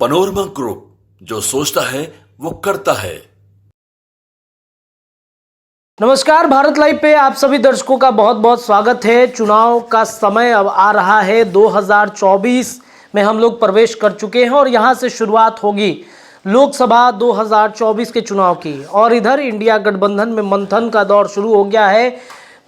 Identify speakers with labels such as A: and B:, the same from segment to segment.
A: Panorama group, जो सोचता है वो करता है।
B: नमस्कार, भारत लाइव पे आप सभी दर्शकों का बहुत बहुत स्वागत है। चुनाव का समय अब आ रहा है। 2024 में हम लोग प्रवेश कर चुके हैं और यहाँ से शुरुआत होगी लोकसभा 2024 के चुनाव की। और इधर इंडिया गठबंधन में मंथन का दौर शुरू हो गया है।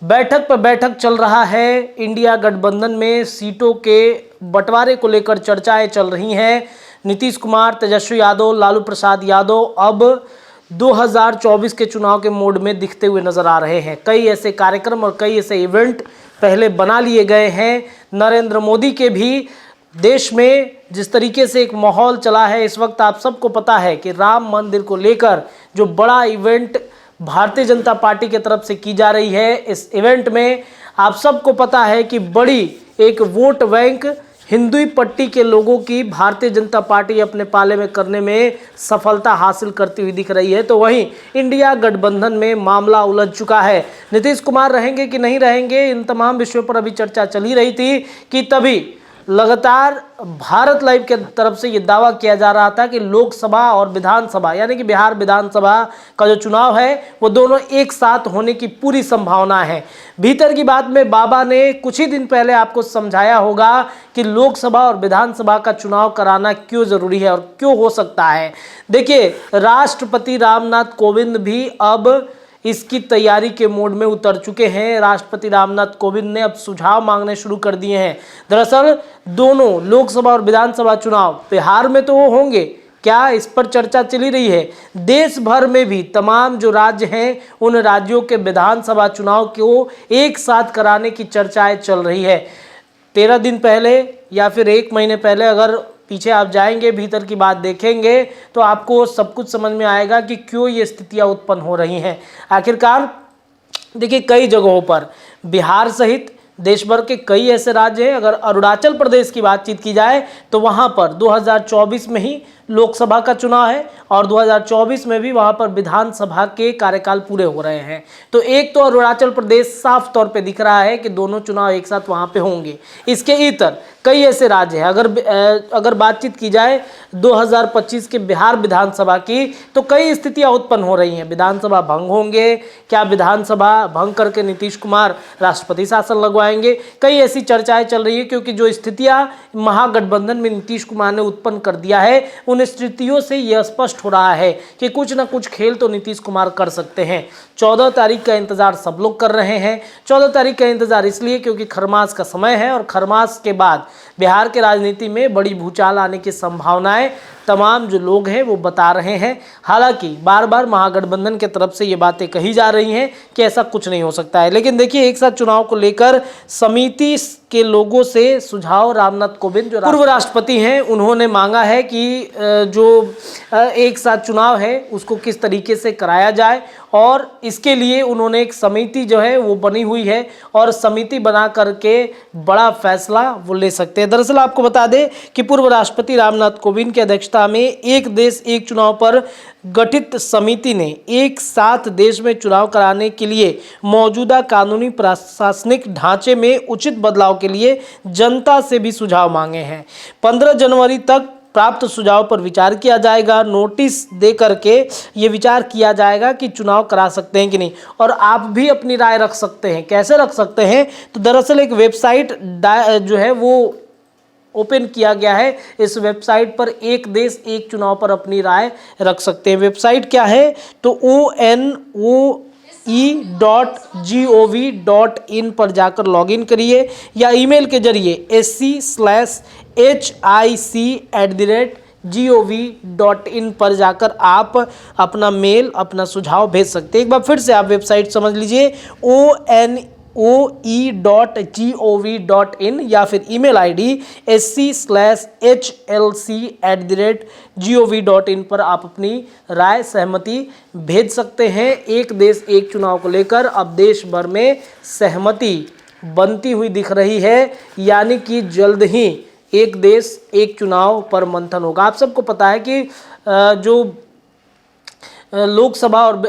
B: बैठक पर बैठक चल रहा है। इंडिया गठबंधन में सीटों के बंटवारे को लेकर चर्चाएं चल रही हैं। नीतीश कुमार, तेजस्वी यादव, लालू प्रसाद यादव अब 2024 के चुनाव के मोड में दिखते हुए नजर आ रहे हैं। कई ऐसे कार्यक्रम और कई ऐसे इवेंट पहले बना लिए गए हैं। नरेंद्र मोदी के भी देश में जिस तरीके से एक माहौल चला है इस वक्त, आप सबको पता है कि राम मंदिर को लेकर जो बड़ा इवेंट भारतीय जनता पार्टी की तरफ से की जा रही है, इस इवेंट में आप सबको पता है कि बड़ी एक वोट बैंक हिंदुई पट्टी के लोगों की भारतीय जनता पार्टी अपने पाले में करने में सफलता हासिल करती हुई दिख रही है। तो वहीं इंडिया गठबंधन में मामला उलझ चुका है। नीतीश कुमार रहेंगे कि नहीं रहेंगे, इन तमाम विषयों पर अभी चर्चा चल ही रही थी कि तभी लगातार भारत लाइव के तरफ से ये दावा किया जा रहा था कि लोकसभा और विधानसभा यानी कि बिहार विधानसभा का जो चुनाव है वो दोनों एक साथ होने की पूरी संभावना है। भीतर की बात में बाबा ने कुछ ही दिन पहले आपको समझाया होगा कि लोकसभा और विधानसभा का चुनाव कराना क्यों जरूरी है और क्यों हो सकता है। देखिए, राष्ट्रपति रामनाथ कोविंद भी अब इसकी तैयारी के मोड में उतर चुके हैं। राष्ट्रपति रामनाथ कोविंद ने अब सुझाव मांगने शुरू कर दिए हैं। दरअसल दोनों लोकसभा और विधानसभा चुनाव बिहार में तो वो होंगे क्या, इस पर चर्चा चली रही है। देश भर में भी तमाम जो राज्य हैं उन राज्यों के विधानसभा चुनाव को एक साथ कराने की चर्चाएं चल रही है। 13 दिन पहले या फिर 1 महीने पहले अगर पीछे आप जाएंगे, भीतर की बात देखेंगे तो आपको सब कुछ समझ में आएगा कि क्यों ये स्थितियां उत्पन्न हो रही हैं। आखिरकार देखिए, कई जगहों पर बिहार सहित देश भर के कई ऐसे राज्य हैं। अगर अरुणाचल प्रदेश की बातचीत की जाए तो वहाँ पर 2024 में ही लोकसभा का चुनाव है और 2024 में भी वहाँ पर विधानसभा के कार्यकाल पूरे हो रहे हैं। तो एक तो अरुणाचल प्रदेश साफ तौर पे दिख रहा है कि दोनों चुनाव एक साथ वहाँ पे होंगे। इसके इतर कई ऐसे राज्य हैं। अगर बातचीत की जाए 2025 के बिहार विधानसभा की तो कई स्थितियां उत्पन्न हो रही हैं। विधानसभा भंग होंगे क्या, विधानसभा भंग करके नीतीश कुमार राष्ट्रपति शासन लगवाएंगे, कई ऐसी चर्चाएं चल रही है। क्योंकि जो स्थितियां महागठबंधन में नीतीश कुमार ने उत्पन्न कर दिया है उन स्थितियों से यह स्पष्ट हो रहा है कि कुछ ना कुछ खेल तो नीतीश कुमार कर सकते हैं। 14 तारीख का इंतजार सब लोग कर रहे हैं। 14 तारीख का इंतजार इसलिए क्योंकि खरमास का समय है और खरमास के बाद बिहार के राजनीति में बड़ी भूचाल आने की संभावनाएं तमाम जो लोग हैं वो बता रहे हैं। हालांकि बार बार महागठबंधन के तरफ से ये बातें कही जा रही हैं कि ऐसा कुछ नहीं हो सकता है। लेकिन देखिए, एक साथ चुनाव को लेकर समिति के लोगों से सुझाव रामनाथ कोविंद जो पूर्व राष्ट्रपति हैं उन्होंने मांगा है कि जो एक साथ चुनाव है उसको किस तरीके से कराया जाए और इसके लिए उन्होंने एक समिति जो है वो बनी हुई है और समिति बना करके बड़ा फैसला वो ले सकते हैं। दरअसल आपको बता दें कि पूर्व राष्ट्रपति रामनाथ कोविंद की अध्यक्षता में एक देश एक चुनाव पर गठित समिति ने एक साथ देश में चुनाव कराने के लिए मौजूदा कानूनी प्रशासनिक ढांचे में उचित बदलाव के लिए जनता से भी सुझाव मांगे हैं। 15 जनवरी तक प्राप्त सुझाव पर विचार किया जाएगा। नोटिस दे करके ये विचार किया जाएगा कि चुनाव करा सकते हैं कि नहीं। और आप भी अपनी राय रख सकते हैं। कैसे रख सकते हैं? तो दरअसल एक वेबसाइट जो है वो ओपन किया गया है। इस वेबसाइट पर एक देश एक चुनाव पर अपनी राय रख सकते हैं। वेबसाइट क्या है? तो ONOE.gov.in पर जाकर लॉगिन करिए या ईमेल के जरिए sc/hic@gov.in पर जाकर आप अपना मेल, अपना सुझाव भेज सकते हैं। एक बार फिर से आप वेबसाइट समझ लीजिए, ONOE.gov.in या फिर ईमेल ID sc/HLC@gov.in पर आप अपनी राय, सहमति भेज सकते हैं। एक देश एक चुनाव को लेकर अब देश भर में सहमति बनती हुई दिख रही है, यानी कि जल्द ही एक देश एक चुनाव पर मंथन होगा। आप सबको पता है कि जो लोकसभा और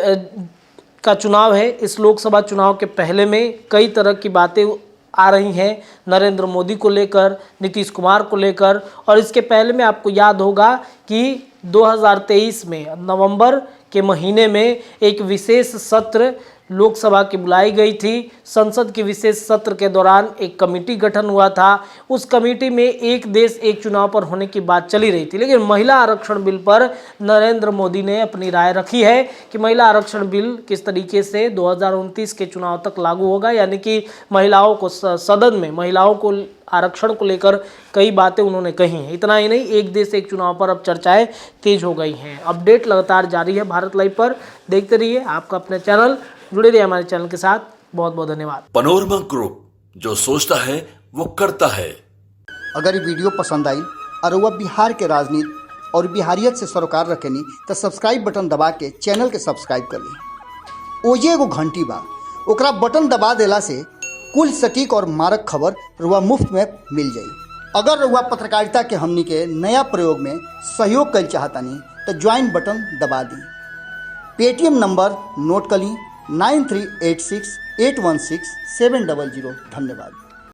B: का चुनाव है, इस लोकसभा चुनाव के पहले में कई तरह की बातें आ रही हैं नरेंद्र मोदी को लेकर, नीतीश कुमार को लेकर। और इसके पहले में आपको याद होगा कि 2023 में नवंबर के महीने में एक विशेष सत्र लोकसभा की बुलाई गई थी। संसद के विशेष सत्र के दौरान एक कमेटी गठन हुआ था। उस कमेटी में एक देश एक चुनाव पर होने की बात चली रही थी, लेकिन महिला आरक्षण बिल पर नरेंद्र मोदी ने अपनी राय रखी है कि महिला आरक्षण बिल किस तरीके से 2029 के चुनाव तक लागू होगा, यानी कि महिलाओं को सदन में महिलाओं को आरक्षण को लेकर कई बातें उन्होंने कही हैं। इतना ही नहीं, एक देश एक चुनाव पर अब चर्चाएं तेज हो गई हैं। अपडेट लगातार जारी है भारत लाइव पर, देखते रहिए आपका अपने चैनल, जुड़े रहिए हमारे चैनल के साथ। बहुत बहुत धन्यवाद।
A: पनोरमा ग्रुप, जो सोचता है वो करता है।
C: अगर ये वीडियो पसंद आई और वह बिहार के राजनीति और बिहारियत से सरोकार रखेनी तो सब्सक्राइब बटन दबा के चैनल के सब्सक्राइब कर ली। ओजे एगो घंटी बा, ओकरा बटन दबा देला से कुल सटीक और मारक खबर रुआ मुफ्त में मिल जाई। अगर रुआ पत्रकारिता के हमनी के नया प्रयोग में सहयोग कर चाहतानी तो ज्वाइन बटन दबा दी। पेटीएम नंबर नोट कर ली 9386816700। धन्यवाद।